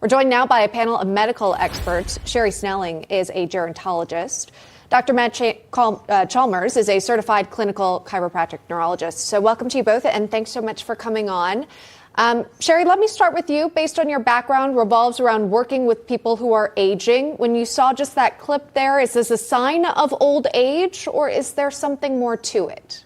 We're joined now by a panel of medical experts. Sherry Snelling is a gerontologist. Dr. Matt Chalmers is a certified clinical chiropractic neurologist. So welcome to you both, and thanks so much for coming on. Sherry, let me start with you. Based on your background, revolves around working with people who are aging. When you saw just that clip there, is this a sign of old age, or is there something more to it?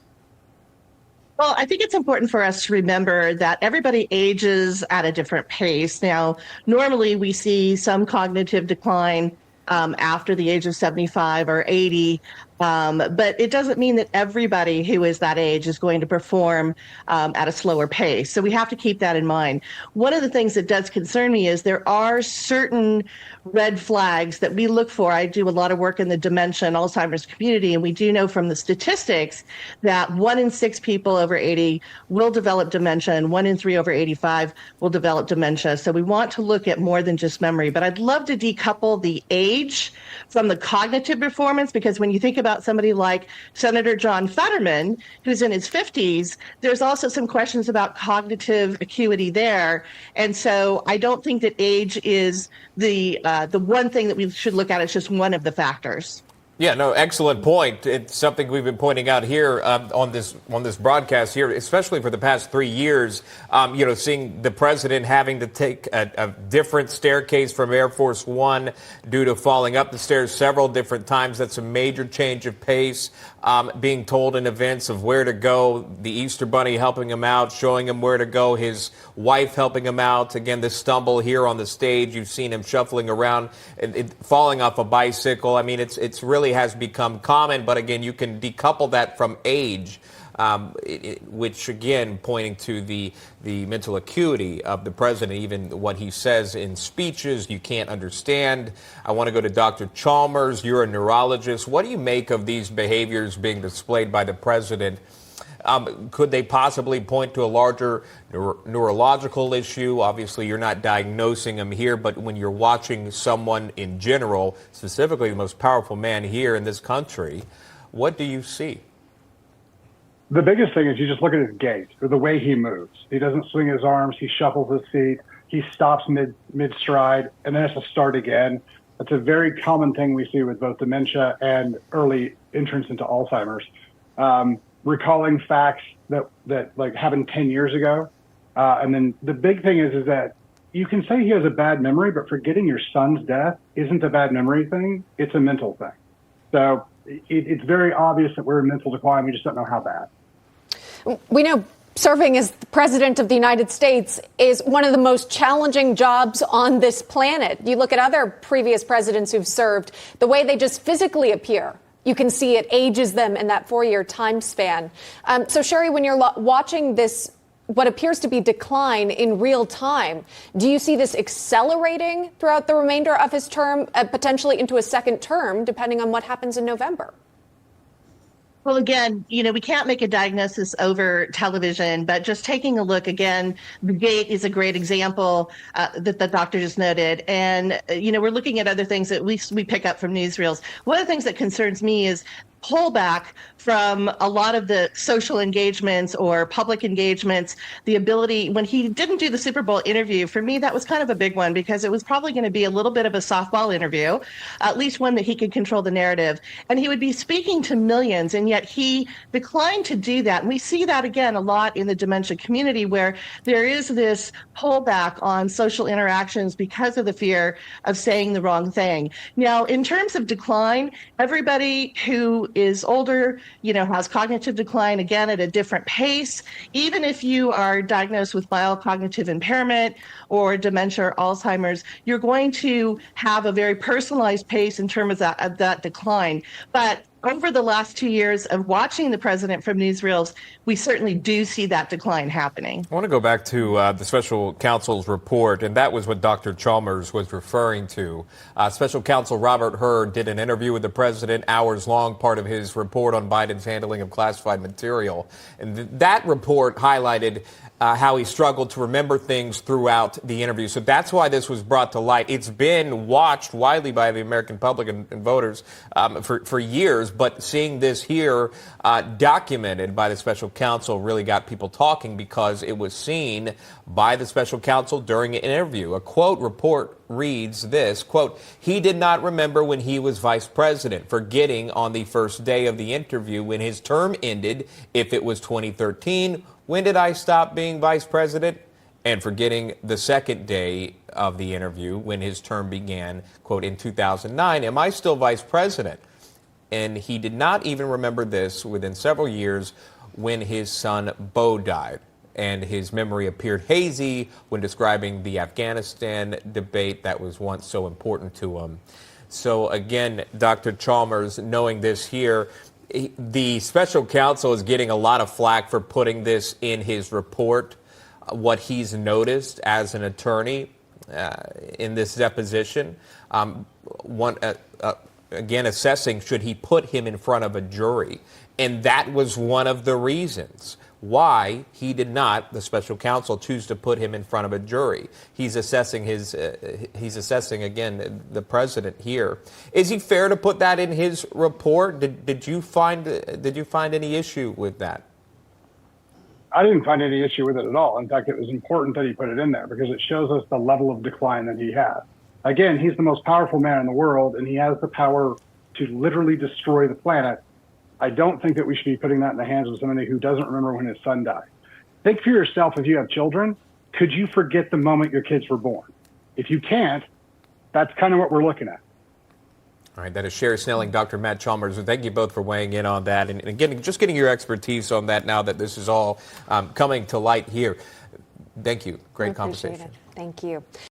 Well, I think it's important for us to remember that everybody ages at a different pace. Now, normally we see some cognitive decline after the age of 75 or 80. But it doesn't mean that everybody who is that age is going to perform at a slower pace. So we have to keep that in mind. One of the things that does concern me is there are certain red flags that we look for. I do a lot of work in the dementia and Alzheimer's community, and we do know from the statistics that 1 in 6 people over 80 will develop dementia, and 1 in 3 over 85 will develop dementia. So we want to look at more than just memory. But I'd love to decouple the age from the cognitive performance, because when you think about somebody like Senator John Fetterman, who's in his 50s, there's also some questions about cognitive acuity there. And so I don't think that age is the one thing that we should look at. It's just one of the factors. Yeah, no, excellent point. It's something we've been pointing out here on this broadcast here, especially for the past 3 years. Seeing the president having to take a different staircase from Air Force One due to falling up the stairs several different times. That's a major change of pace. Being told in advance of where to go, the Easter Bunny helping him out, showing him where to go, his wife helping him out. Again, the stumble here on the stage, you've seen him shuffling around, falling off a bicycle. I mean, it's really has become common, but again, you can decouple that from age, which again, pointing to the mental acuity of the president, even what he says in speeches, you can't understand. I want to go to Dr. Chalmers. You're a neurologist. What do you make of these behaviors being displayed by the president? Could they possibly point to a larger neurological issue? Obviously, you're not diagnosing him here, but when you're watching someone in general, specifically the most powerful man here in this country, what do you see? The biggest thing is you just look at his gait or the way he moves. He doesn't swing his arms. He shuffles his feet. He stops mid-stride and then has to start again. That's a very common thing we see with both dementia and early entrance into Alzheimer's. Recalling facts that like happened 10 years ago. And then the big thing is that you can say he has a bad memory, but forgetting your son's death isn't a bad memory thing. It's a mental thing. So it's very obvious that we're in mental decline. We just don't know how bad. We know serving as the president of the United States is one of the most challenging jobs on this planet. You look at other previous presidents who've served, the way they just physically appear. You can see it ages them in that 4-year time span. So, Sherry, when you're watching this, what appears to be decline in real time, do you see this accelerating throughout the remainder of his term, potentially into a second term, depending on what happens in November? Well, again, we can't make a diagnosis over television, but just taking a look again, the gait is a great example that the doctor just noted. And, we're looking at other things that we pick up from newsreels. One of the things that concerns me is pullback from a lot of the social engagements or public engagements, the ability, when he didn't do the Super Bowl interview, for me, that was kind of a big one because it was probably going to be a little bit of a softball interview, at least one that he could control the narrative. And he would be speaking to millions, and yet he declined to do that. And we see that again a lot in the dementia community where there is this pullback on social interactions because of the fear of saying the wrong thing. Now, in terms of decline, everybody who is older, has cognitive decline, again, at a different pace. Even if you are diagnosed with mild cognitive impairment or dementia or Alzheimer's, you're going to have a very personalized pace in terms of that decline. But over the last 2 years of watching the president from newsreels, we certainly do see that decline happening. I want to go back to the special counsel's report, and that was what Dr. Chalmers was referring to. Special counsel Robert Hur did an interview with the president, hours long, part of his report on Biden's handling of classified material. And that report highlighted how he struggled to remember things throughout the interview. So that's why this was brought to light. It's been watched widely by the American public and voters for years. but seeing this here documented by the special counsel really got people talking because it was seen by the special counsel during an interview. A quote report reads this, quote, "He did not remember when he was vice president, forgetting on the first day of the interview when his term ended, if it was 2013, when did I stop being vice president? And forgetting the second day of the interview when his term began, quote, in 2009, am I still vice president?" And he did not even remember this within several years when his son Bo died. And his memory appeared hazy when describing the Afghanistan debate that was once so important to him. So again, Dr. Chalmers, knowing this here, the special counsel is getting a lot of flack for putting this in his report, what he's noticed as an attorney in this deposition. Again, assessing should he put him in front of a jury. And that was one of the reasons why he did not, the special counsel, choose to put him in front of a jury. He's assessing again the president here. Is he fair to put that in his report? Did you find any issue with that? I didn't find any issue with it at all. In fact, it was important that he put it in there because it shows us the level of decline that he has. Again, he's the most powerful man in the world, and he has the power to literally destroy the planet. I don't think that we should be putting that in the hands of somebody who doesn't remember when his son died. Think for yourself, if you have children, could you forget the moment your kids were born? If you can't, that's kind of what we're looking at. All right, that is Sherry Snelling, Dr. Matt Chalmers. Thank you both for weighing in on that. And again, just getting your expertise on that now that this is all coming to light here. Thank you. Great conversation. Thank you.